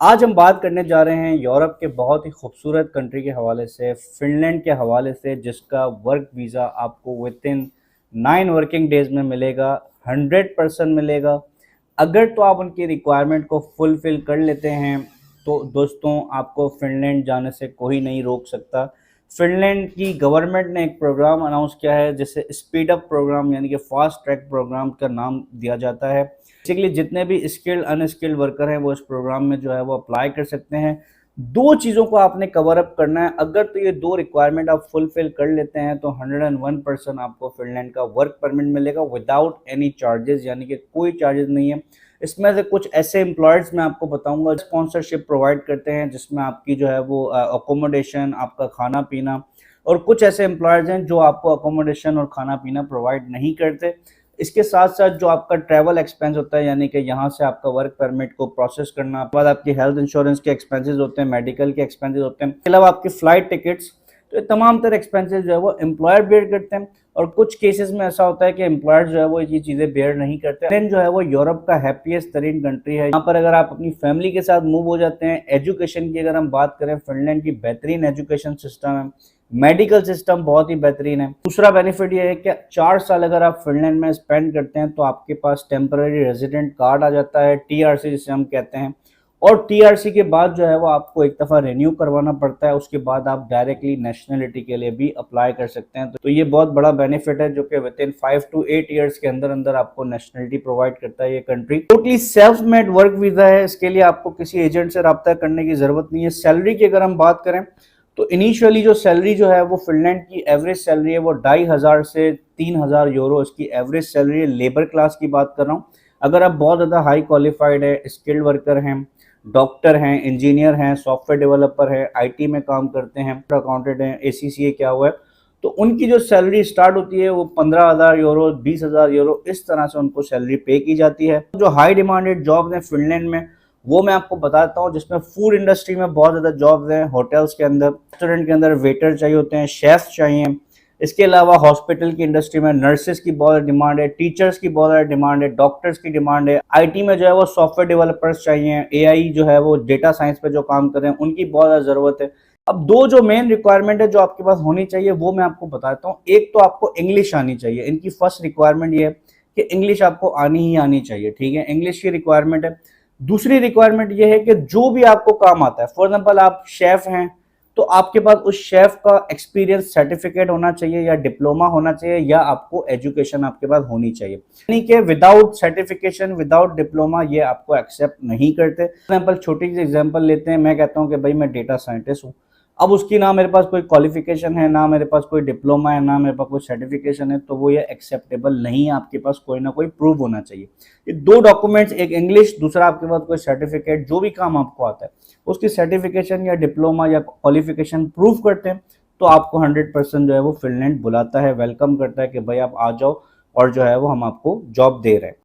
आज हम बात करने जा रहे हैं यूरोप के बहुत ही खूबसूरत कंट्री के हवाले से, फ़िनलैंड के हवाले से, जिसका वर्क वीज़ा आपको विथिन 9 वर्किंग डेज़ में मिलेगा, 100% मिलेगा। अगर तो आप उनकी रिक्वायरमेंट को फुलफ़िल कर लेते हैं, तो दोस्तों आपको फ़िनलैंड जाने से कोई नहीं रोक सकता। फ़िनलैंड की गवर्नमेंट ने एक प्रोग्राम अनाउंस किया है जिसे स्पीड अप प्रोग्राम यानी कि फ़ास्ट ट्रैक प्रोग्राम का नाम दिया जाता है। बेसिकली जितने भी स्किल्ड अनस्किल्ड वर्कर हैं वो इस प्रोग्राम में जो है वो अप्लाई कर सकते हैं। 2 चीज़ों को आपने कवर अप करना है। अगर तो ये 2 रिक्वायरमेंट आप फुलफ़िल कर लेते हैं तो 101% आपको फ़िनलैंड का वर्क परमिट मिलेगा विदाउट एनी चार्जेज़, यानी कि कोई चार्जेज़ नहीं है। इसमें से कुछ ऐसे एम्प्लॉयर्स मैं आपको बताऊँगा स्पॉन्सरशिप प्रोवाइड करते हैं जिसमें आपकी जो है वो अकोमोडेशन, आपका खाना-पीना, और कुछ ऐसे एम्प्लॉयर्स हैं जो आपको अकोमोडेशन और खाना-पीना प्रोवाइड नहीं करते। इसके साथ-साथ जो आपका ट्रैवल एक्सपेंस होता है, यानी कि यहाँ से आपका वर्क परमिट को प्रोसेस करना, उसके बाद आपकी हेल्थ इंश्योरेंस के एक्सपेंसेस होते हैं, मेडिकल के एक्सपेंसेस होते हैं, इसके अलावा आपकी फ्लाइट टिकट्स, तो ये तमाम तरह एक्सपेंसेस जो है वो एम्प्लॉयर बेयर करते हैं। और कुछ केसेस में ऐसा होता है कि एम्प्लॉयर जो है वो ये चीज़ें बेयर नहीं करते। फिनलैंड जो है वो यूरोप का हैप्पीएस्ट तरीन कंट्री है। यहाँ पर अगर आप अपनी फैमिली के साथ मूव हो जाते हैं, एजुकेशन की अगर हम बात करें, फिनलैंड की बेहतरीन एजुकेशन सिस्टम है, मेडिकल सिस्टम बहुत ही बेहतरीन है। दूसरा बेनिफिट ये है कि 4 साल अगर आप फिनलैंड में स्पेंड करते हैं तो आपके पास टेम्पररी रेजिडेंट कार्ड आ जाता है, टीआरसी जिसे हम कहते हैं। और टीआरसी के बाद जो है वो आपको एक दफ़ा रिन्यू करवाना पड़ता है, उसके बाद आप डायरेक्टली नेशनलिटी के लिए भी अप्लाई कर सकते हैं। तो ये बहुत बड़ा बेनिफिट है जो कि विदिन 5 to 8 ईयर्स के अंदर अंदर आपको नेशनलिटी प्रोवाइड करता है ये country. Totally self made work visa है, इसके लिए आपको किसी एजेंट से रब्ता करने की ज़रूरत नहीं है। सैलरी की अगर हम बात करें तो इनिशियली जो सैलरी जो है वो फिनलैंड की एवरेज सैलरी है वो 2500 से 3000 यूरो इसकी एवरेज सैलरी है। लेबर क्लास की बात कर रहा हूँ। अगर आप बहुत ज़्यादा हाई क्वालिफाइड है, स्किल्ड वर्कर हैं, डॉक्टर हैं, इंजीनियर हैं, सॉफ्टवेयर डेवलपर है, आईटी में काम करते हैं, अकाउंटेंट हैं, एसीसीए क्या हुआ है, तो उनकी जो सैलरी स्टार्ट होती है वो 15,000 यूरो, 20,000 यूरो, इस तरह से उनको सैलरी पे की जाती है। जो हाई डिमांडेड जॉब हैं फिनलैंड में वो मैं आपको बताता हूँ, जिसमें फूड इंडस्ट्री में बहुत ज़्यादा जॉब्स हैं, होटल्स के अंदर, रेस्टोरेंट के अंदर वेटर चाहिए होते हैं, शेफ चाहिए। इसके अलावा हॉस्पिटल की इंडस्ट्री में नर्सेस की बहुत डिमांड है, टीचर्स की बहुत ज़्यादा डिमांड है, डॉक्टर्स की डिमांड है। आईटी में जो है वो सॉफ्टवेयर डेवलपर्स चाहिए, एआई जो है वो डेटा साइंस पे जो काम कर रहे हैं उनकी बहुत ज़्यादा ज़रूरत है। अब 2 जो मेन रिक्वायरमेंट है जो आपके पास होनी चाहिए वो मैं आपको बताता हूँ। एक तो आपको इंग्लिश आनी चाहिए, इनकी फर्स्ट रिक्वायरमेंट ये है कि इंग्लिश आपको आनी ही आनी चाहिए, ठीक है, इंग्लिश की रिक्वायरमेंट है। दूसरी रिक्वायरमेंट ये है कि जो भी आपको काम आता है, फॉर एग्जांपल आप शेफ हैं तो आपके पास उस शेफ का एक्सपीरियंस सर्टिफिकेट होना चाहिए या डिप्लोमा होना चाहिए या आपको एजुकेशन आपके पास होनी चाहिए, यानी कि विदाउट सर्टिफिकेशन, विदाउट डिप्लोमा ये आपको एक्सेप्ट नहीं करते। एग्जांपल, छोटी सी एग्जांपल लेते हैं, मैं कहता हूं कि भाई मैं डेटा साइंटिस्ट हूं, अब उसकी ना मेरे पास कोई क्वालिफिकेशन है, ना मेरे पास कोई डिप्लोमा है, ना मेरे पास कोई सर्टिफिकेशन है, तो वो ये एक्सेप्टेबल नहीं है। आपके पास कोई ना कोई प्रूफ होना चाहिए। ये 2 डॉक्यूमेंट्स, एक इंग्लिश, दूसरा आपके पास कोई सर्टिफिकेट, जो भी काम आपको आता है उसकी सर्टिफिकेशन या डिप्लोमा या क्वालिफिकेशन प्रूफ करते हैं तो आपको 100% जो है वो फिनलैंड बुलाता है, वेलकम करता है कि भाई आप आ जाओ और जो है वो हम आपको जॉब दे रहे हैं।